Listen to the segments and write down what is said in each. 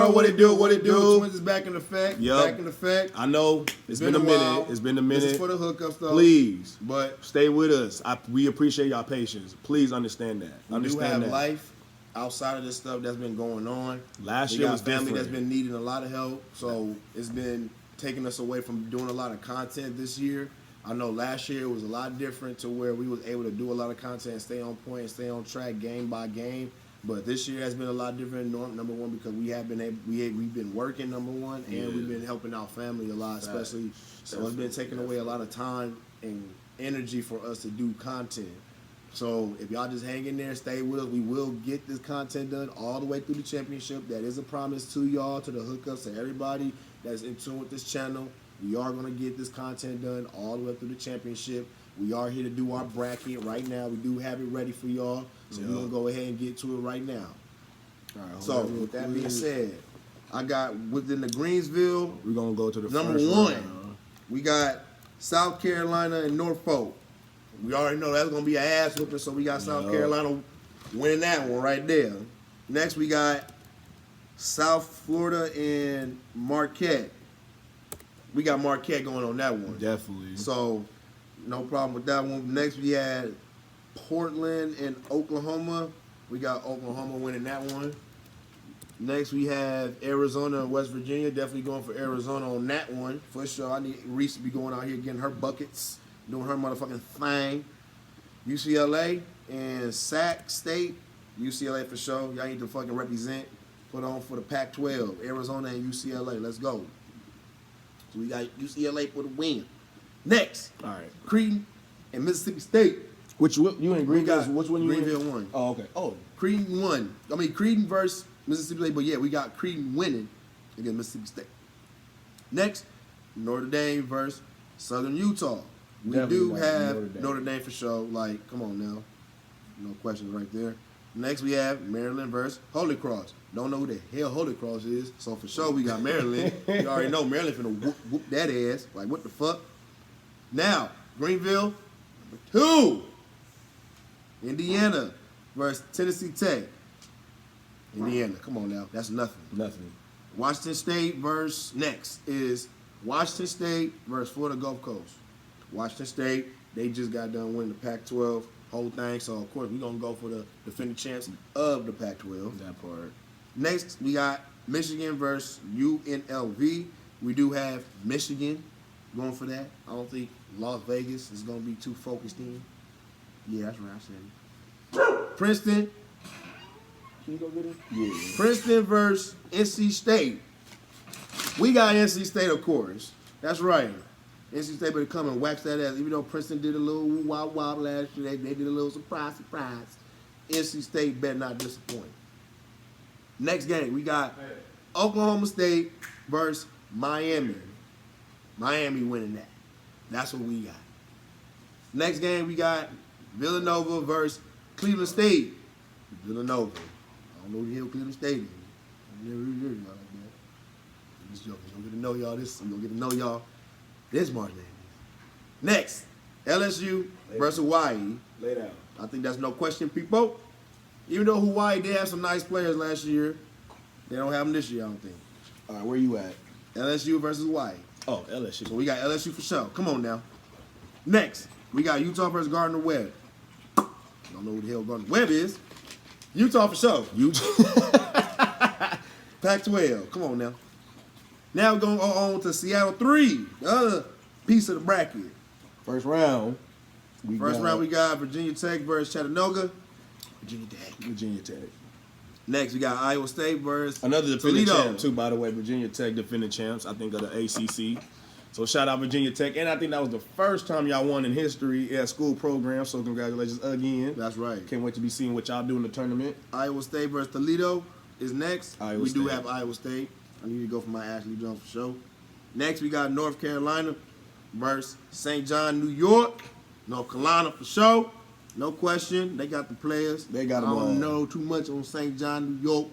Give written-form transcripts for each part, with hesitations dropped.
world, what it do? Twiinz is back in effect. Yep. Back in effect. I know it's been a minute. It's been a minute. This is for the hookups, though. Please, but stay with us. We appreciate y'all patience. Please understand that. We do have life outside of this stuff that's been going on. Last year was family different. that's been needing a lot of help, so it's been taking us away from doing a lot of content this year. I know last year it was a lot different to where we was able to do a lot of content and stay on point and stay on track game by game. But this year has been a lot different. Number one, because we've been working, number one, and we've been helping our family a lot, especially. So it's been taking away a lot of time and energy for us to do content. So if y'all just hang in there, stay with us. We will get this content done all the way through the championship. That is a promise to y'all, to the hookups, to everybody that's in tune with this channel. We are going to get this content done all the way through the championship. We are here to do our bracket right now. We do have it ready for y'all. So we're going to go ahead and get to it right now. All right, so with that being said, I got within the Greensville. We're going to go to the number first one. round. We got South Carolina and Norfolk. We already know that's going to be an ass whooping, so we got South Carolina winning that one right there. Next, we got South Florida and Marquette. We got Marquette going on that one. Definitely. So, no problem with that one. Next, we had Portland and Oklahoma. We got Oklahoma winning that one. Next, we have Arizona and West Virginia. Definitely going for Arizona on that one. For sure. I need Reese to be going out here getting her buckets, doing her motherfucking thing. UCLA and Sac State. UCLA for sure. Y'all need to fucking represent. Put on for the Pac-12. Arizona and UCLA. Let's go. So we got UCLA for the win. Next. All right. Creighton and Mississippi State. Which you in Greenville? Which one you Greenville in? Won. Oh, okay. Oh. Creighton won. I mean, Creighton versus Mississippi State. But yeah, we got Creighton winning against Mississippi State. Next, Notre Dame versus Southern Utah. We Definitely do have Notre Dame for sure. Like, come on now. No questions right there. Next, we have Maryland versus Holy Cross. Don't know who the hell Holy Cross is. So, for sure, we got Maryland. You already know Maryland finna whoop that ass. Like, what the fuck? Now, Greenville, number 2. Indiana versus Tennessee Tech. Indiana, come on now. That's nothing. Nothing. Washington State versus next is Washington State versus Florida Gulf Coast. Washington State, they just got done winning the Pac-12 whole thing. So, of course, we're going to go for the defending champs of the Pac-12. That part. Next, we got Michigan versus UNLV. We do have Michigan going for that. I don't think Las Vegas is going to be too focused in. Yeah, that's right. I said it. Princeton. Can you go get it? Yeah. Princeton versus NC State. We got NC State, of course. That's right. NC State better come and wax that ass. Even though Princeton did a little wop last year, they did a little surprise. NC State better not disappoint. Next game, we got Oklahoma State versus Miami. Miami winning that. That's what we got. Next game, we got Villanova versus Cleveland State. Villanova. I don't know who the hell Cleveland State is. I've never heard y'all like that. I'm just joking. I'm going to know y'all this. I'm going to get to know y'all this March Madness. Next, LSU versus Hawaii. Lay down. I think that's no question, people. Even though Hawaii did have some nice players last year, they don't have them this year, I don't think. All right, where you at? LSU versus Hawaii. Oh, LSU. So we got LSU for sure. Come on now. Next, we got Utah versus Gardner-Webb. Don't know who the hell Gardner-Webb is. Utah for sure. Pac-12. Come on now. Now we're going on to Seattle 3, the other piece of the bracket. First round, we got Virginia Tech versus Chattanooga. Virginia Tech. Next, we got Iowa State versus another defending Toledo. champ, too, by the way. Virginia Tech defending champs, I think, of the ACC. So shout out Virginia Tech. And I think that was the first time y'all won in history at school program. So congratulations again. That's right. Can't wait to be seeing what y'all do in the tournament. Iowa State versus Toledo is next. We do have Iowa State. I need to go for my Ashley Jones for sure. Next, we got North Carolina versus St. John, New York. North Carolina for sure. No question. They got the players. They got them I all. don't know too much on St. John, New York.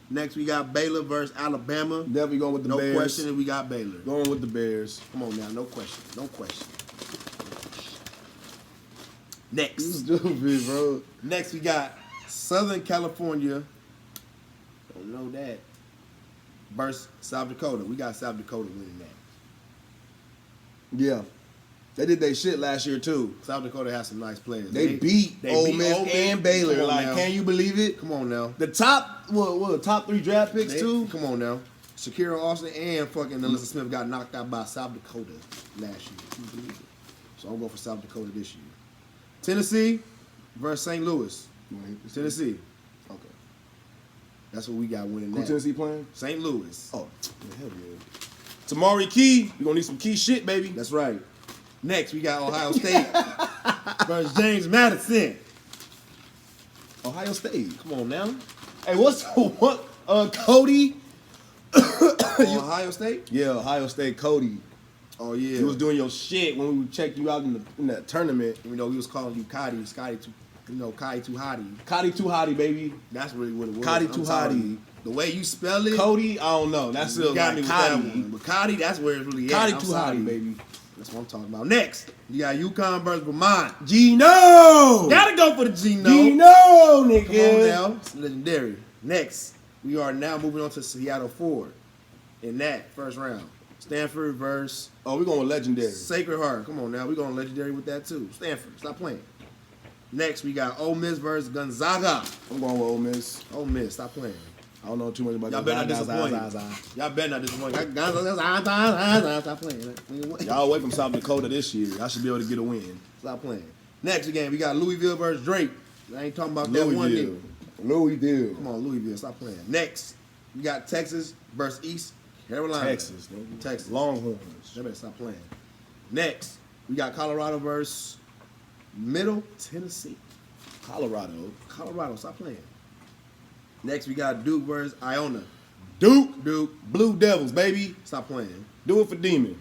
Next, we got Baylor versus Alabama. Definitely going with the Bears. No question, we got Baylor. Going with the Bears. Come on now, no question. No question. Next. Stupid, bro. Next, we got Southern California. Don't know that. versus South Dakota. We got South Dakota winning that. Yeah. They did their shit last year, too. South Dakota has some nice players. They beat Ole Miss and Baylor. Like, can you believe it? Come on now. The top, top 3 draft picks, too? Come on now. Shakira Austin and fucking Alyssa Smith got knocked out by South Dakota last year. Can you believe it? So I'm going for South Dakota this year. Tennessee versus St. Louis. Tennessee. Okay. That's what we got winning Who that. Tennessee playing? St. Louis. Oh, hell yeah. Tamari Key. We're going to need some key shit, baby. That's right. Next, we got Ohio State versus James Madison. Ohio State. Come on now. Hey, what? Cody? Ohio State? Yeah, Ohio State, Cody. Oh, yeah. You was doing your shit when we checked you out in that tournament. Even though we was calling you Cotty too hotty. Cody too hotty, baby. That's really what it was. Cotty too hotty. The way you spell it. Cody, I don't know. That's still got like me with that Cody. one. But Cotty, that's where it's really at. Cody I'm too sorry. hotty, baby. That's what I'm talking about. Next, you got UConn versus Vermont. Gino! Gotta go for the Gino. Gino, nigga. Come on now. It's legendary. Next, we are now moving on to Seattle Ford in that first round. Stanford versus Oh, we're going with legendary. Sacred Heart. Come on now. We're going legendary with that too. Stanford. Stop playing. Next, we got Ole Miss versus Gonzaga. I'm going with Ole Miss. Ole Miss. Stop playing. I don't know too much about Y'all better not disappoint. Y'all better not disappoint. Stop playing. Y'all away from South Dakota this year. I should be able to get a win. Stop playing. Next again, we got Louisville versus Drake. I ain't talking about that one nigga. Louisville. Come on, Louisville. Stop playing. Next, we got Texas versus East Carolina. Texas, nigga. Texas. Longhorns. Y'all better stop playing. Next, we got Colorado versus Middle Tennessee. Colorado. Colorado. Stop playing. Next, we got Duke versus Iona. Duke. Blue Devils, baby. Stop playing. Do it for Demon.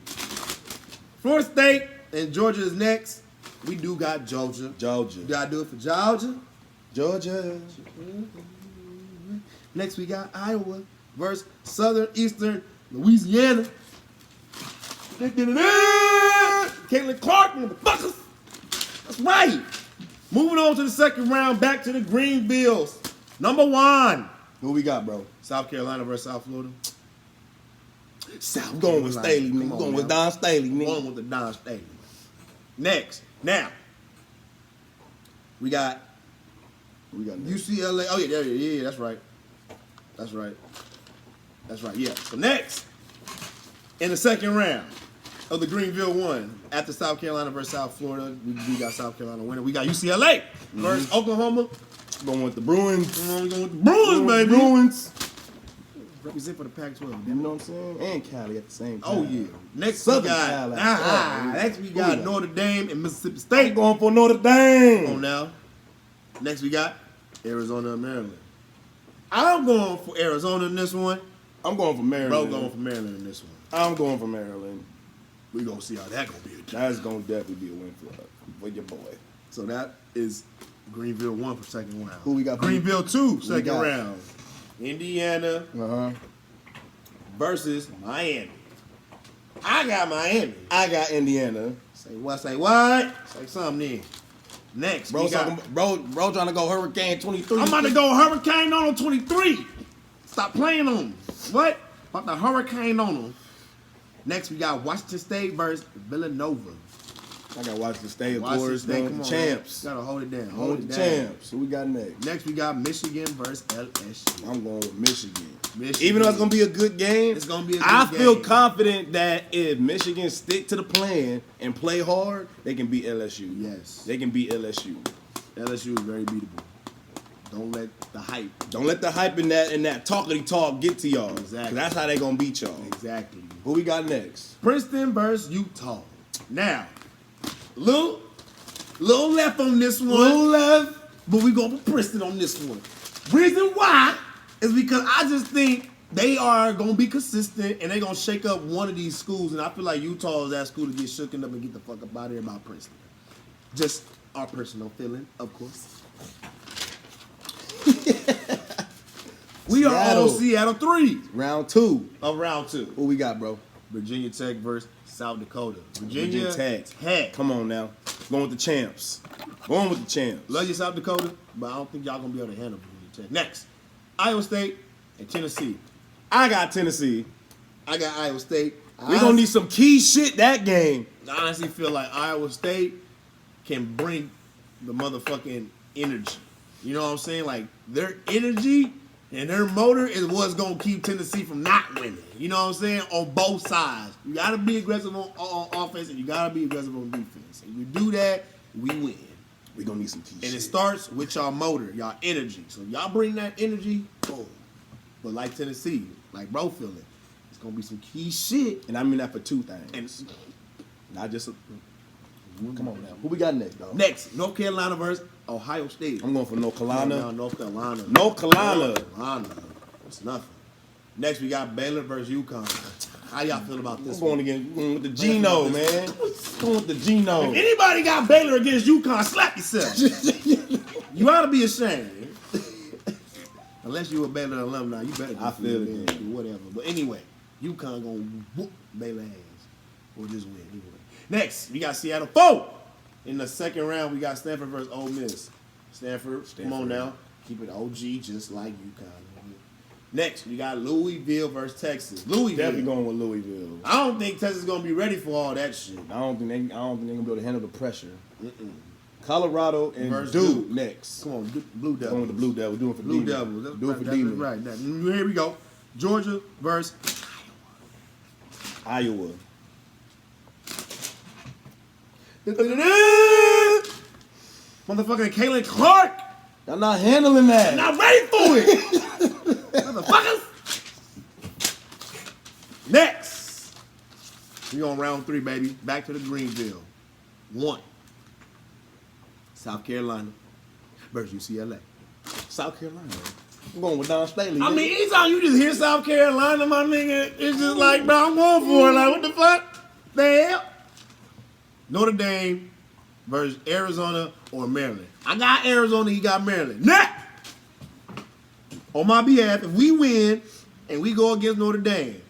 Florida State and Georgia is next. We do got Georgia. Georgia. You gotta do it for Georgia. Georgia. Next, we got Iowa versus Southern Eastern Louisiana. Caitlin Clark, motherfuckers. That's right. Moving on to the second round, back to the Greenvilles. Number 1. Who we got, bro? South Carolina versus South Florida. We're going with Staley, nigga. We're going with Don Staley, nigga. Going with the Don Staley. Next. Now, we got UCLA. Oh, yeah, that's right. Yeah. So next, in the second round of the Greenville 1, after South Carolina versus South Florida, we got South Carolina winning. We got UCLA versus Oklahoma. Going with the Bruins. We're going with the Bruins, baby. Bruins. Represent for the Pac-12. You know what I'm saying? And Cali at the same time. Oh, yeah. Next, Southern we got, Cali. next we got Notre Dame and Mississippi State. I'm going for Notre Dame. Come on now. Next, we got Arizona and Maryland. I'm going for Arizona in this one. I'm going for Maryland. Bro going for Maryland in this one. I'm going for Maryland. We're going to see how that going to be. That's going to definitely be a win for your boy. So that is Greenville 1 for second round. Who we got? Greenville 2, second got? round. Indiana versus Miami. I got Miami. I got Indiana. Say what? Say what? Say something then. Next, Bro, bro trying to go Hurricane 23. I'm about to go Hurricane on 23. Stop playing on them. What? About the Hurricane on them. Next, we got Washington State versus Villanova. I got Washington State, of Washington course. State, Going come with on, the champs. Man. Gotta hold it down. Going with the champs. Who we got next? Next, we got Michigan versus LSU. I'm going with Michigan. Michigan. Even though it's going to be a good game, It's gonna be a good I feel game. confident that if Michigan stick to the plan and play hard, they can beat LSU. Yes. They can beat LSU. LSU is very beatable. Don't let the hype. Don't let the hype in that talkity talk get to y'all. Exactly. 'Cause that's how they going to beat y'all. Exactly. Who we got next? Princeton versus Utah. Now, little left on this one. Little left. But we going for Princeton on this one. Reason why is because I just think they are going to be consistent and they're going to shake up one of these schools. And I feel like Utah is that school to get shooken up and get the fuck up out of here about Princeton. Just our personal feeling, of course. We are on Seattle 3 Round 2. of round 2. Who we got, bro? Virginia Tech versus South Dakota. Virginia Tech. Come on now. Going with the champs. Going with the champs. Love you, South Dakota, but I don't think y'all going to be able to handle Virginia Tech. Next, Iowa State and Tennessee. I got Tennessee. I got Iowa State. We gonna need some key shit that game. I honestly feel like Iowa State can bring the motherfucking energy. You know what I'm saying? Like, their energy and their motor is what's going to keep Tennessee from not winning. You know what I'm saying? On both sides. You got to be aggressive on offense and you got to be aggressive on defense. And you do that, we win. We gonna need some key shit. And it starts with y'all motor, y'all energy. So y'all bring that energy, boom. But like Tennessee, like bro feeling, it's going to be some key shit. And I mean that for two things. And Not just come on now. Who we got next, dog? next, North Carolina versus Ohio State. I'm going for North Carolina. No, North Carolina. North Carolina. North Carolina. It's nothing. Next, we got Baylor versus UConn. How y'all feel about this? I'm going again with the Geno, man. Going with the Geno. If anybody got Baylor against UConn, slap yourself. You ought to be ashamed. Unless you a Baylor alumni, you better. I feel it, man. Whatever. But anyway, UConn gonna whoop Baylor ass or just win. Anyway. Next, we got Seattle 4. In the second round, we got Stanford versus Ole Miss. Stanford, come on now. Keep it OG just like UConn. Next, we got Louisville versus Texas. Louisville. Definitely going with Louisville. I don't think Texas is gonna be ready for all that shit. I don't think they're gonna be able to handle the pressure. Colorado and Versus Duke Duke. next. Come on, Blue Devils. Going with the Blue Devils. Doing for Blue Demon. Devils. That's Do it for that's Demon. right. Here we go. Georgia versus Iowa. motherfucking Kaylin Clark. Y'all not handling that. Not ready for it. Motherfuckers. Next. We on round 3, baby. Back to the Greenville. 1. South Carolina versus UCLA. South Carolina. I'm going with Don Staley. I mean, anytime you just hear South Carolina, my nigga, it's just like, bro, I'm going for it. Like, what the fuck? The hell? Notre Dame versus Arizona or Maryland. I got Arizona, he got Maryland. Next! On my behalf, if we win and we go against Notre Dame,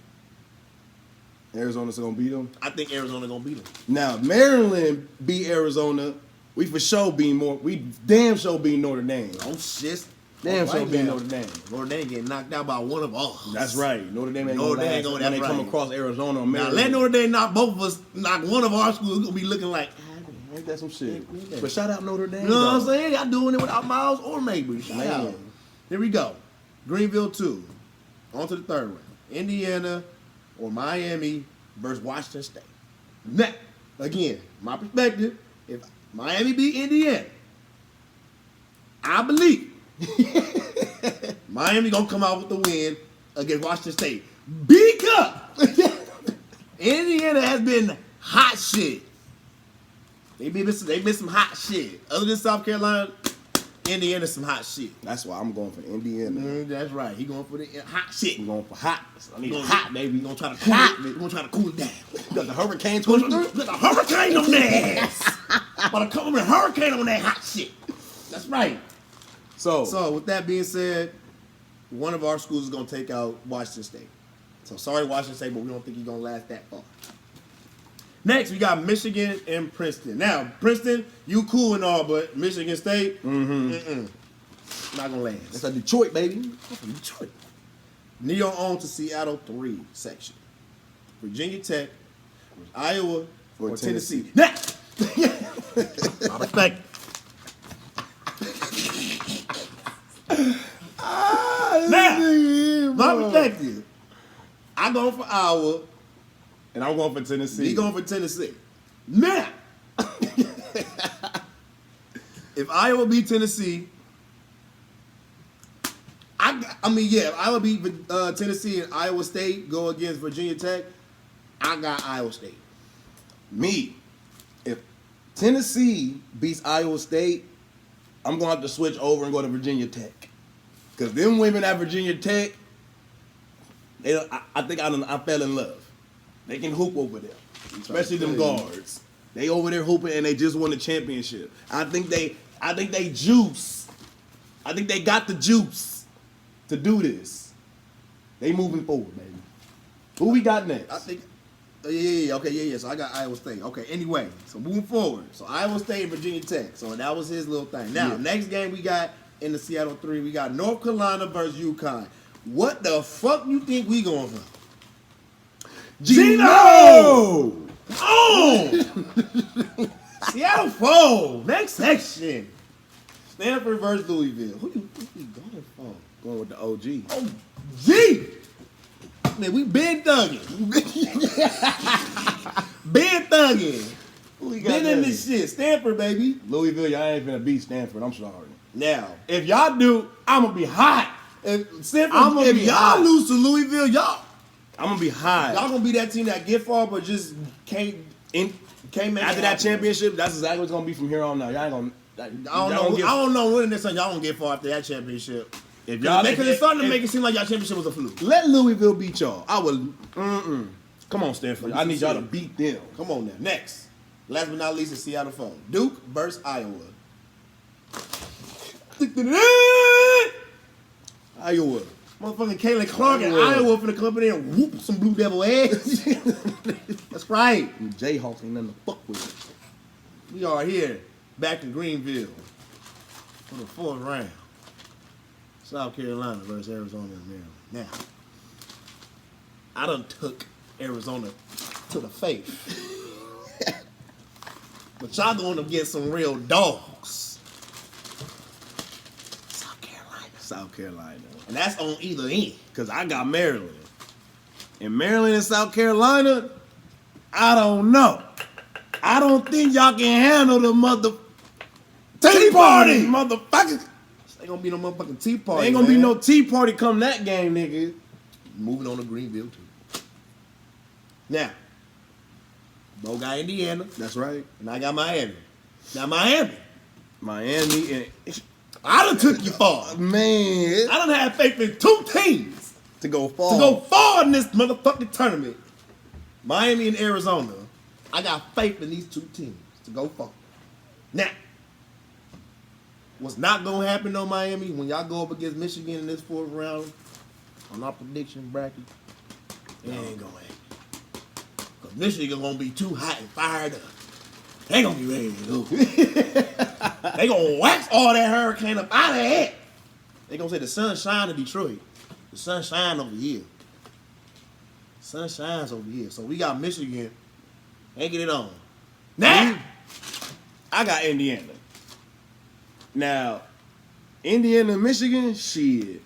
Arizona's gonna beat them. I think Arizona gonna beat them. Now, if Maryland beat Arizona, we for sure beat more. We damn sure beat Notre Dame. Oh, shit. Damn sure right beat now. Notre Dame. Notre Dame getting knocked out by one of us. That's right. Notre Dame ain't Notre gonna Dame last ain't gonna- when they that's come right. across Arizona or Now, Maryland. let Notre Dame knock both of us, knock one of our schools, gonna be looking like, Ain't that some shit? But shout out Notre Dame. you know what I'm though. saying? Y'all doing it without Miles or Maybury. Shout Man. out. Here we go. Greenville 2. On to the third round. Indiana or Miami versus Washington State. Now, again, my perspective, if Miami beat Indiana, I believe Miami gonna come out with the win against Washington State. Because Indiana has been hot shit. They been some hot shit. Other than South Carolina, Indiana's some hot shit. That's why I'm going for Indiana. That's right. He going for the hot shit. I'm going for hot. I need Gonna hot, baby. We gonna try to cool it. We gonna try to cool it down. You got the hurricane Put twister. a hurricane on their ass. But a come with a hurricane on that hot shit. That's right. So with that being said, one of our schools is gonna take out Washington State. So sorry, Washington State, but we don't think he's gonna last that far. Next, we got Michigan and Princeton. Now, Princeton, you cool and all, but Michigan State, not gonna last. That's a Detroit, baby. Detroit. Neo on to Seattle 3 section. Virginia Tech, Iowa, or Tennessee. Next! I respect. Now, my perspective, I'm going for Iowa, And I'm going for Tennessee. he going for Tennessee. Now, if Iowa beat Tennessee, if Iowa beat Tennessee and Iowa State go against Virginia Tech, I got Iowa State. Me. If Tennessee beats Iowa State, I'm going to have to switch over and go to Virginia Tech. Because them women at Virginia Tech, I think I fell in love. They can hoop over there. Especially them guards. They over there hooping and they just won the championship. I think they juice. I think they got the juice to do this. They moving forward, baby. Who we got next? I think, okay. So I got Iowa State. Okay, anyway, so moving forward. So Iowa State and Virginia Tech. So that was his little thing. Now, next game we got in the Seattle 3, we got North Carolina versus UConn. What the fuck you think we going for? Gino! Oh! Seattle 4. Next section. Stanford versus Louisville. Who you going for? Going with the OG. OG! Man, we been thugging. Been thugging. Who we got Been in there? this shit. Stanford, baby. Louisville, y'all ain't finna beat Stanford. I'm sorry. Now, If y'all do, I'm gonna be hot. if be y'all hot. lose to Louisville, y'all I'm gonna be hot. gonna be that team that get far but just can't make After it that happen. championship, that's exactly what's gonna be from here on out. Y'all ain't gonna. I don't know when this time y'all gonna get far after that championship. If y'all, Because it's starting to if- make it seem like y'all championship was a fluke. let Louisville beat y'all. I would. Come on, Stanford. I need y'all to beat them. Come on now. Next. Last but not least is Seattle 4. Duke versus Iowa. Iowa. Motherfucking Caitlin Clark and Iowa. Iowa finna come in there and whoop some Blue Devil ass. That's right. Them Jayhawks ain't nothing to fuck with. We are here, back in Greenville, for the 4th round. South Carolina versus Arizona and Maryland. Now, I done took Arizona to the face. But y'all going to get some real dogs. South Carolina. South Carolina. And that's on either end. Because I got Maryland. And Maryland and South Carolina, I don't know. I don't think y'all can handle the Tea Party, motherfuckers. Ain't gonna be no motherfucking Tea Party. Ain't gonna be man. no Tea Party come that game, nigga. Moving on to Greenville, too. Now, Bo got Indiana, That's right. and I got Miami. Now, Miami, Miami and I done took you far. man I done had faith in 2 teams to go far. to go far in this motherfucking tournament. Miami and Arizona. I got faith in these 2 teams to go far. Now, what's not gonna happen though, Miami, when y'all go up against Michigan in this 4th round on our prediction bracket, it ain't gonna happen. Cause Michigan gonna be too hot and fired up. They gonna be ready to go. They gonna wax all that hurricane up out of here. They gonna say the sun shine in Detroit. The sun shine over here. Sun shines over here. So we got Michigan. Ain't get it on. Now, I got Indiana. Now, Indiana, Michigan, shit.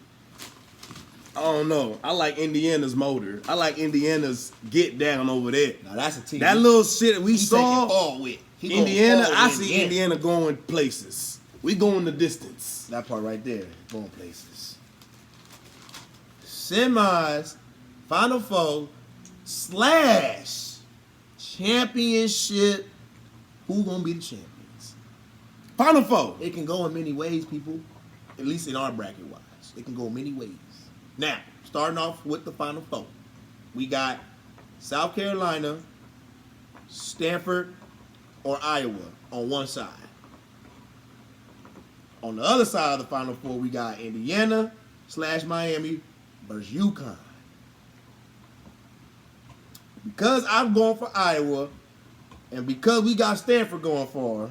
I don't know. I like Indiana's motor. I like Indiana's get down over there. now that's a team. That little shit we he saw. taking fall with. He going Indiana, fall I with see Indiana going places. We going the distance. That part right there, going places. Semis, Final Four, / championship. Who gonna be the champions? Final Four. It can go in many ways, people. At least in our bracket wise, it can go many ways. Now, starting off with the Final Four, we got South Carolina, Stanford, or Iowa on one side. On the other side of the Final Four, we got Indiana / Miami versus UConn. Because I'm going for Iowa, and because we got Stanford going for,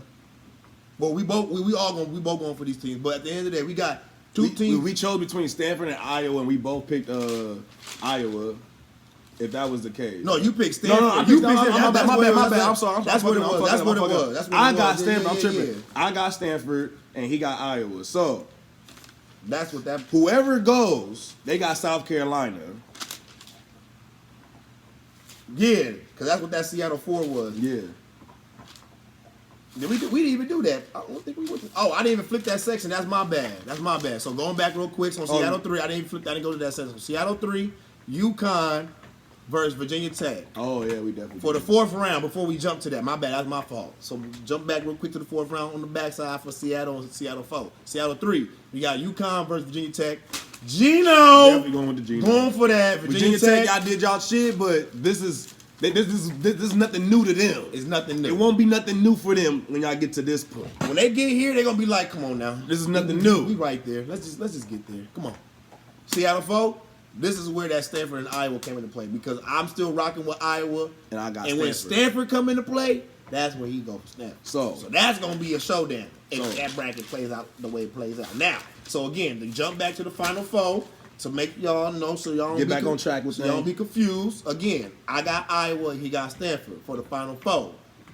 well, we both going for these teams. But at the end of the day, we got two teams. We chose between Stanford and Iowa, and we both picked Iowa. If that was the case. No, you picked Stanford. No, I you picked picked my Stanford. bad. I'm sorry. That's what it was. That's what it was. That's what I it got was. Stanford. I'm tripping. Yeah. I got Stanford, and he got Iowa. So That's what that. whoever goes, they got South Carolina. Yeah, because that's what that Seattle 4 was. Yeah. We didn't even do that. I don't think we went. Oh, I didn't even flip that section. That's my bad. So going back real quick, so Seattle 3, I didn't flip. I didn't go to that section. Seattle 3, UConn versus Virginia Tech Oh yeah, we definitely for the did. 4th round. Before we jump to that, my bad. That's my fault. So jump back real quick to the 4th round on the backside for Seattle and Seattle 4. Seattle 3, we got UConn versus Virginia Tech. Gino Definitely going with the Gino. going for that. Virginia Tech, y'all did y'all shit, but this is nothing new to them. It's nothing new. It won't be nothing new for them when y'all get to this point. When they get here, they're gonna be like, "Come on now, This is nothing new. We right there. Let's just get there. Come on." Seattle 4. This is where that Stanford and Iowa came into play because I'm still rocking with Iowa, And I got when Stanford. Stanford come into play, that's where he goes for Stanford. So that's gonna be a showdown if So- that bracket plays out the way it plays out. Now, so again, to jump back to the Final Four, to make y'all know, so y'all don't Get back on track with so y'all don't things. be confused. Again, I got Iowa, he got Stanford for the Final Four.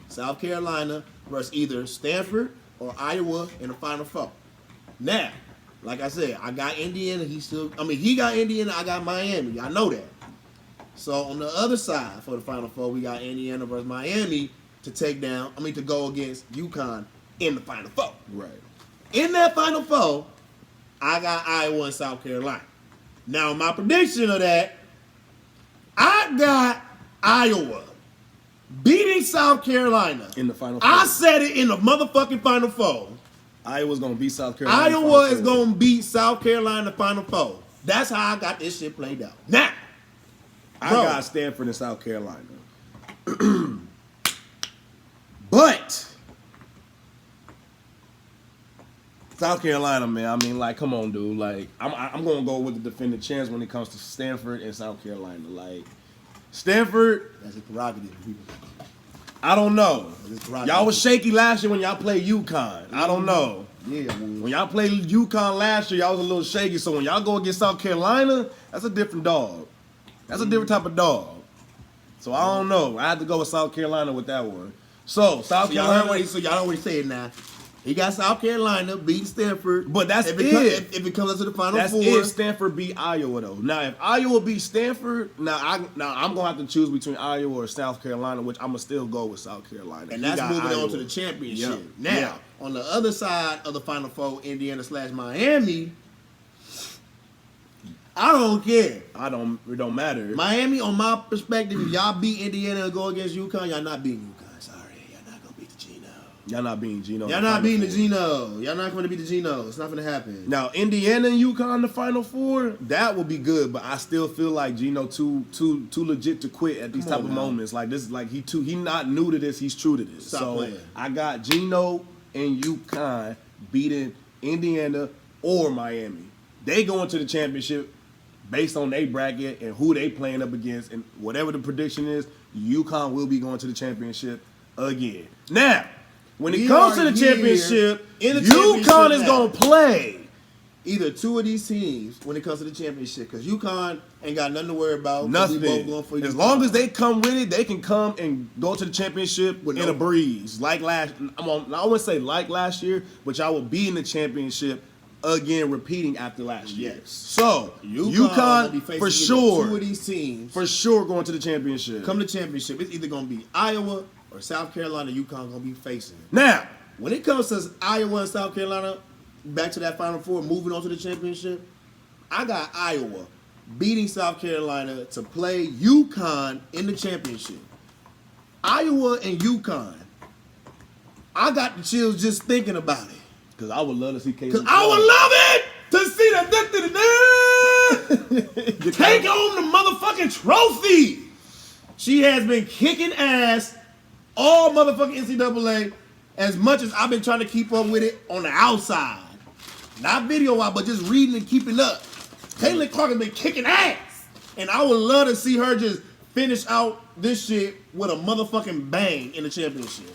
South Carolina versus either Stanford or Iowa in the Final Four. Now, like I said, I got Indiana. He got Indiana. I got Miami. I know that. So on the other side for the Final Four, we got Indiana versus Miami to go against UConn in the Final Four. Right. In that Final Four, I got Iowa and South Carolina. Now, my prediction of that, I got Iowa beating South Carolina. In the Final Four. I said it in the motherfucking Final Four. Iowa's going to beat South Carolina. Iowa is going to beat South Carolina in the Final Four. That's how I got this shit played out. Now, I got Stanford and South Carolina. But South Carolina, man, I mean, like, come on, dude. Like, I'm going to go with the defending champs when it comes to Stanford and South Carolina. Like, Stanford, that's a prerogative. I don't know. Prerogative. Y'all was shaky last year when y'all played UConn. I don't know. Yeah, When y'all played UConn last year, y'all was a little shaky. So when y'all go against South Carolina, that's a different dog. That's a different type of dog. So I don't know. I had to go with South Carolina with that one. So South Carolina. Y'all know what he said now. He got South Carolina beating Stanford. But that's if it comes up to the Final That's Four. if Stanford beat Iowa, though. Now, if Iowa beat Stanford, I'm going to have to choose between Iowa or South Carolina, which I'm going to still go with South Carolina. And that's moving on to the championship. Yeah. Now, Yeah. on the other side of the Final Four, Indiana/Miami, I don't care. It don't matter. Miami, on my perspective, if y'all beat Indiana and go against UConn, y'all not beating UConn. Sorry, y'all not going to beat the Geno. Y'all not beating Geno. Y'all not beating the Geno. Y'all not going to beat the Geno. It's not going to happen. Now, Indiana and UConn in the Final Four, that would be good, but I still feel like Geno too legit to quit at these type of moments. Like this, like he not new to this, he's true to this. Stop playing. I got Geno and UConn beating Indiana or Miami. They go into the championship based on their bracket and who they playing up against, and whatever the prediction is, UConn will be going to the championship again. Now, when it comes to the championship, UConn is going to play either two of these teams when it comes to the championship, because UConn ain't got nothing to worry about. Nothing. We both going for As UConn. long as they come with it, they can come and go to the championship in a breeze. Like I wouldn't say like last year, but y'all will be in the championship again, repeating after last year. Yes. So UConn for sure, two of these teams for sure going to the championship. come to the championship. It's either going to be Iowa or South Carolina. UConn going to be facing. Now, When it comes to Iowa and South Carolina, back to that Final Four, moving on to the championship, I got Iowa beating South Carolina to play UConn in the championship. Iowa and UConn. I got the chills just thinking about it. because I would love to see Caitlin. Because I would love it to see the take on the motherfucking trophy. She has been kicking ass all motherfucking NCAA as much as I've been trying to keep up with it on the outside. Not video-wise, but just reading and keeping up. Caitlin Clark has been kicking ass. And I would love to see her just finish out this shit with a motherfucking bang in the championship.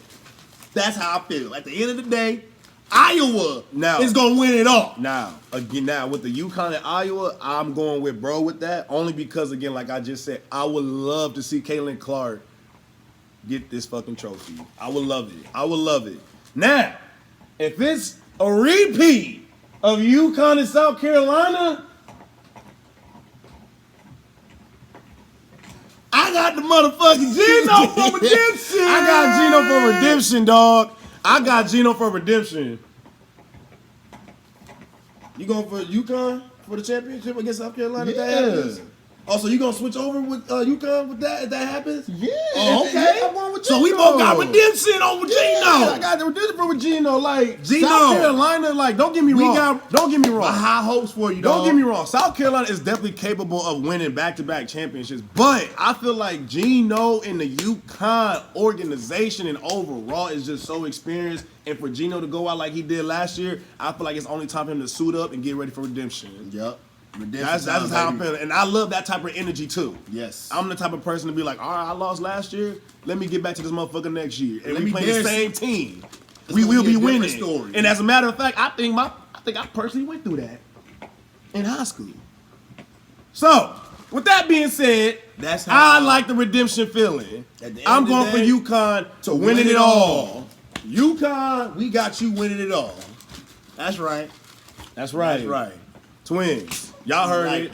That's how I feel. At the end of the day, Iowa is going to win it all. Now, with the UConn and Iowa, I'm going with bro with that. Only because, again, like I just said, I would love to see Caitlin Clark get this fucking trophy. I would love it. I would love it. Now, if it's a repeat of UConn and South Carolina, I got the motherfucking Geno for redemption. I got Geno for redemption, dog. I got Geno for redemption. You going for UConn for the championship against South Carolina? If that Yeah. happens? Also, you gonna switch over with UConn with that if that happens? Yeah. Oh, okay. Yeah, I'm going with So we Geno. both got redemption over Geno. I got the redemption with Geno. Like Geno. South Carolina, like don't get me wrong. Don't get me wrong. High hopes for you, Don't dog. get me wrong. South Carolina is definitely capable of winning back-to-back championships, but I feel like Geno and the UConn organization and overall is just so experienced. And for Geno to go out like he did last year, I feel like it's only time for him to suit up and get ready for redemption. Yep. That's how I'm feeling. And I love that type of energy too. Yes. I'm the type of person to be like, all right, I lost last year. Let me get back to this motherfucker next year. And Let we me play the dare same team. It's We gonna will be a be different winning. story. And as a matter of fact, I think I personally went through that in high school. So, with that being said, That's how I like the redemption feeling. At the end I'm of the going for day, UConn to winning it all. UConn, we got you winning it all. That's right. That's right. That's right. Twins, y'all heard Like it.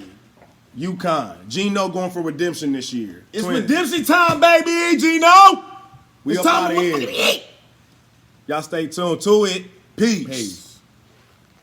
UConn. Gino going for redemption this year. It's Twins. redemption time, baby, Gino. We It's up time out to of motherfucking here. eat. Y'all stay tuned to it. Peace. Peace.